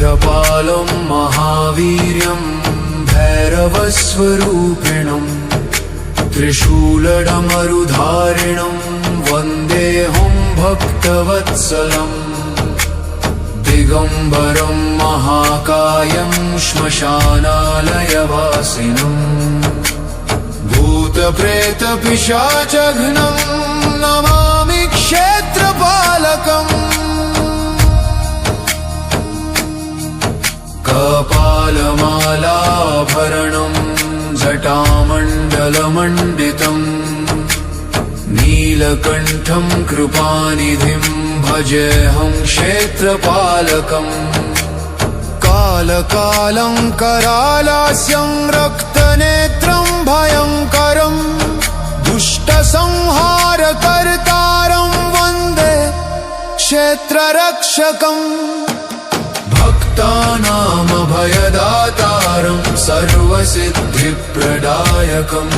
क्षेत्रपालं महावीर्यं भैरवस्वरूपिणं त्रिशूलडमरुधारिणं वन्देऽहं भक्तवत्सलम् दिगम्बरं महाकायं श्मशानालयवासिनं भूतप्रेतपिशाचघ्नं नमामि क्षेत्रपालकम् कपालमालाभरणं जटामण्डलमण्डितं नीलकण्ठं कृपानिधिं भजेऽहं क्षेत्रपालकम् कालकालं करालास्यं रक्तनेत्रं भयङ्करं दुष्टसंहारकर्तारं वन्दे क्षेत्ररक्षकम् भक्तानामभयदातारं सर्वसिद्धिप्रदायकम्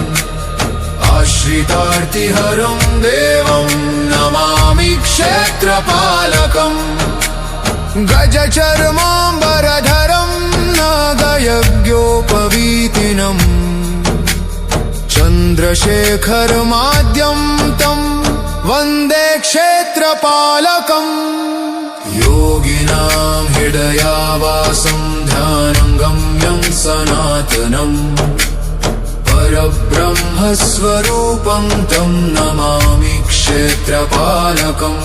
आश्रितार्तिहरं देवं नमामि क्षेत्रपालकम् गजचर्माम्बरधरं नागयज्ञोपवीतिनं चन्द्रशेखरमाद्यं तं वन्दे क्षेत्रपालकम् योगिनां हृदयावासं ध्यानं गम्यं सनातनम् परब्रह्मस्वरूपं तं नमामि क्षेत्रपालकम्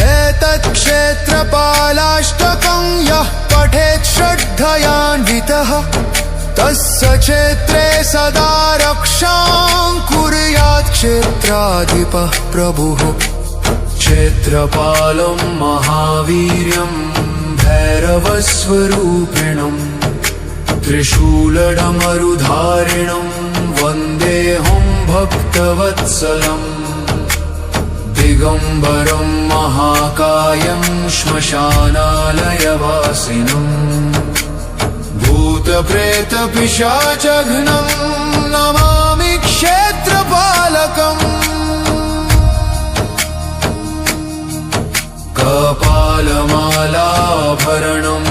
एतत् क्षेत्रपालाष्टकं यः पठेत् श्रद्धयान्वितः तस्य क्षेत्रे सदा रक्षां कुर्यात् क्षेत्राधिपः प्रभुः क्षेत्रपालं महावीर्यं भैरवस्वरूपिणं त्रिशूलडमरुधारिणं वन्देऽहं भक्तवत्सलम् दिगम्बरं महाकायं श्मशानालयवासिनं भूतप्रेतपिशाचघ्नं नमामि क्षेत्रपालकम् कपालमालाभरणं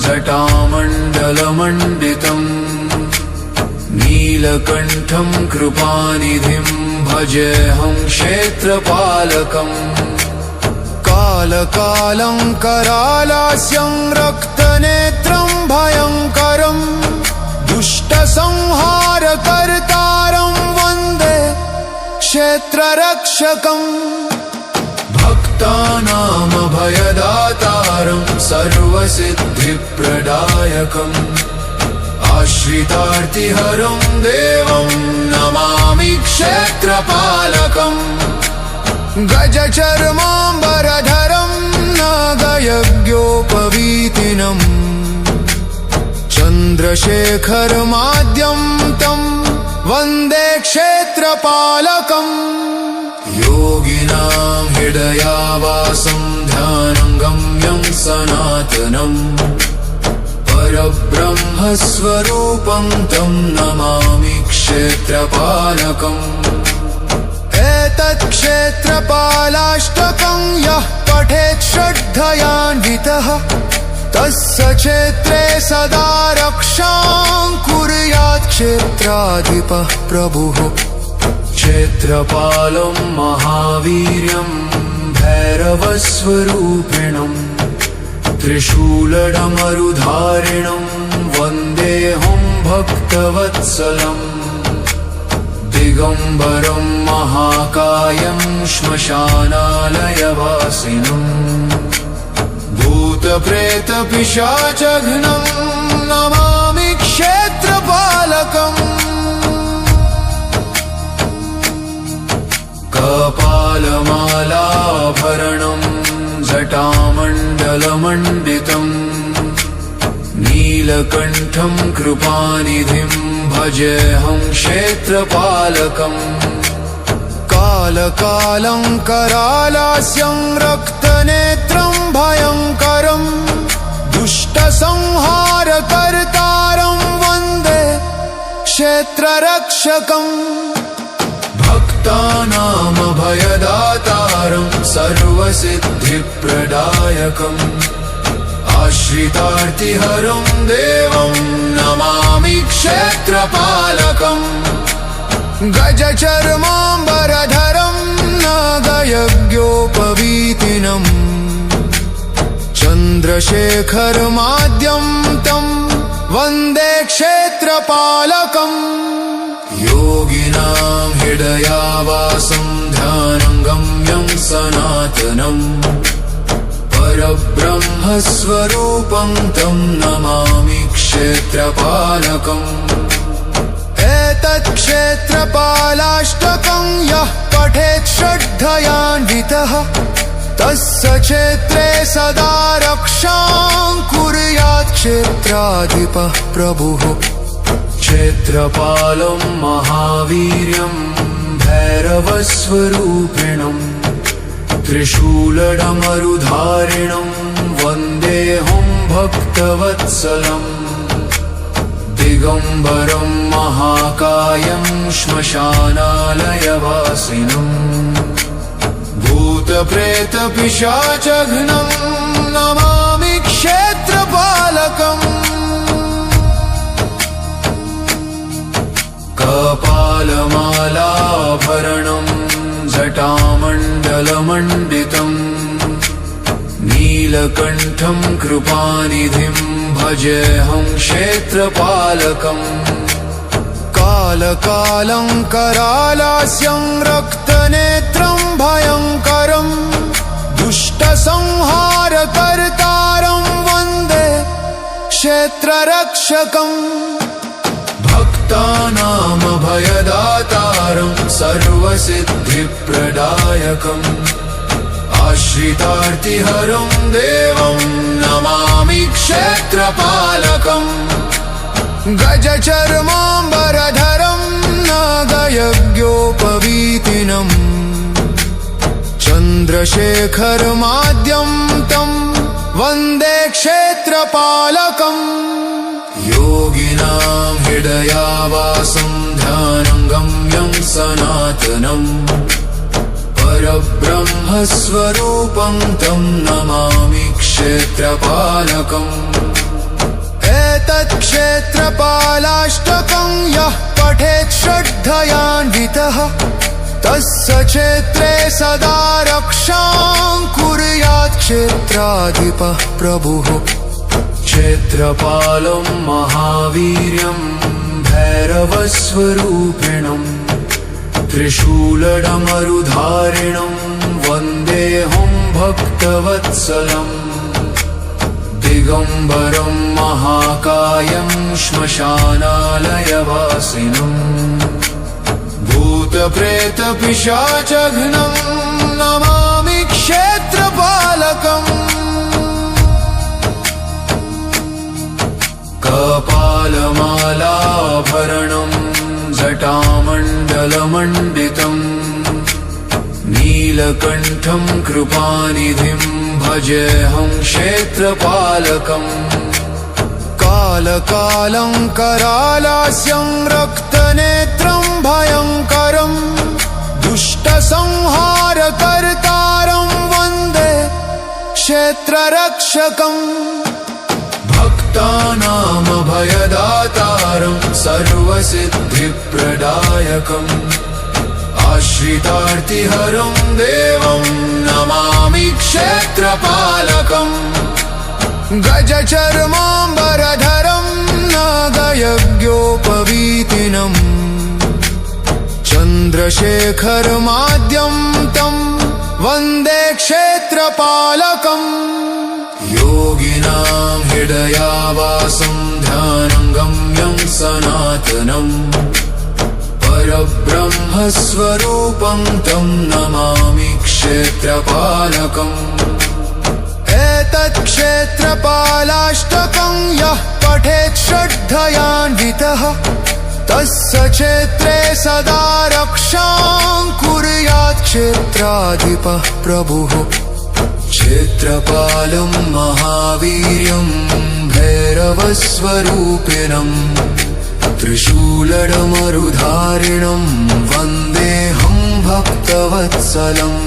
जटामण्डलमण्डितं नीलकण्ठं कृपानिधिं भजेऽहं क्षेत्रपालकम् कालकालं करालास्यं रक्तनेत्रं भयङ्करं दुष्टसंहारकर्तारं वन्दे क्षेत्ररक्षकम् भक्तानामभयदातारं सर्वसिद्धिप्रदायकम् आश्रितार्तिहरं देवं नमामि क्षेत्रपालकम् गजचर्माम्बरधरं नागयज्ञोपवीतिनं चन्द्रशेखरमाद्यं तं वन्दे क्षेत्रपालकम् योगिनां हृदयावासं ध्यानं गम्यं सनातनम् परब्रह्मस्वरूपं तं नमामि क्षेत्रपालकम् एतत् क्षेत्रपालाष्टकं यः पठेत् श्रद्धयान्वितः तस्य क्षेत्रे सदा रक्षां कुर्यात् क्षेत्राधिपः प्रभुः क्षेत्रपालं महावीर्यं भैरवस्वरूपिणं त्रिशूलडमरुधारिणं वन्देऽहं भक्तवत्सलम् दिगम्बरं महाकायं श्मशानालयवासिनं भूतप्रेतपिशाचघ्नं नमामि क्षेत्रपालकम् कपालमालाभरणं जटामण्डलमण्डितं नीलकण्ठं कृपानिधिं भजेऽहं क्षेत्रपालकम् कालकालं करालास्यं रक्तनेत्रं भयङ्करं दुष्टसंहारकर्तारं वन्दे क्षेत्ररक्षकम् भक्तानामभयदातारं सर्वसिद्धिप्रदायकम् आश्रितार्तिहरं देवं नमामि क्षेत्रपालकम् गजचर्माम्बरधरं नागयज्ञोपवीतिनम् चन्द्रशेखरमाद्यं तं वन्दे क्षेत्रपालकम् योगिनां हृदयावासं ध्यानं गम्यं सनातनम् परब्रह्मस्वरूपं तं नमामि क्षेत्रपालकम् एतत् क्षेत्रपालाष्टकं यः पठेत् श्रद्धयान्वितः तस्य क्षेत्रे सदा रक्षां कुर्यात् क्षेत्राधिपः प्रभुः क्षेत्रपालं महावीर्यं भैरवस्वरूपिणम् त्रिशूलडमरुधारिणं वन्देऽहं भक्तवत्सलम् दिगम्बरं महाकायं श्मशानालयवासिनम् भूतप्रेतपिशाचघ्नं नमामि क्षेत्रपालकम् कपालमालाभरणं जटामण्डलमण्डितम् नीलकण्ठं कृपानिधिं भजेऽहं क्षेत्रपालकम् कालकालं करालास्यं रक्तनेत्रं भयङ्करम् दुष्टसंहारकर्तारं वन्दे क्षेत्ररक्षकम् भक्तानामभयदातारं सर्वसिद्धिप्रदायकम् आश्रितार्तिहरं देवं नमामि क्षेत्रपालकम् गजचर्माम्बरधरं नागयज्ञोपवीतिनम् चन्द्रशेखरमाद्यं तं वन्दे क्षेत्रपालकम् योगिनां हृदयावासं ध्यानं गम्यं सनातनम् परब्रह्मस्वरूपं तं नमामि क्षेत्रपालकम् एतत् क्षेत्रपालाष्टकं यः पठेत् श्रद्धयान्वितः तस्य क्षेत्रे सदा रक्षां कुर्यात् क्षेत्राधिपः प्रभुः क्षेत्रपालं महावीर्यं भैरवस्वरूपिणम् त्रिशूलडमरुधारिणं वन्देऽहं भक्तवत्सलम् दिगम्बरं महाकायं श्मशानालयवासिनम् भूतप्रेतपिशाचघ्नं नमामि क्षेत्रपालकम् कपालमालाभरणं जटामण्डलमण्डितम् नीलकण्ठं कृपानिधिं भजेऽहं क्षेत्रपालकम् कालकालं करालास्यं रक्तनेत्रं भयङ्करम् दुष्टसंहारकर्तारं वन्दे क्षेत्ररक्षकम् भक्तानामभयदातारं सर्वसिद्धिप्रदायकम् आश्रितार्तिहरं देवं नमामि क्षेत्रपालकम् गजचर्माम्बरधरं नागयज्ञोपवीतिनम् चन्द्रशेखरमाद्यं तं वन्दे क्षेत्रपालकम् योगिनां हृदयावासं ध्यानं गम्यं सनातनम् परब्रह्मस्वरूपं तं नमामि क्षेत्रपालकम् एतत् क्षेत्रपालाष्टकं यः पठेत् श्रद्धयान्वितः तस्य क्षेत्रे सदा रक्षां कुर्यात् क्षेत्राधिपः प्रभुः क्षेत्रपालं महावीर्यं भैरवस्वरूपिणम् त्रिशूलडमरुधारिणं वन्देऽहं भक्तवत्सलम्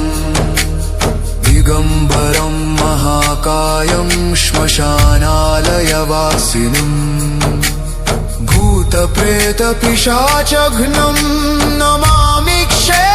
दिगम्बरं महाकाय कायं श्मशानालयवासिनम् भूतप्रेतपिशाचघ्नं नमामि क्षेत्रपालकम्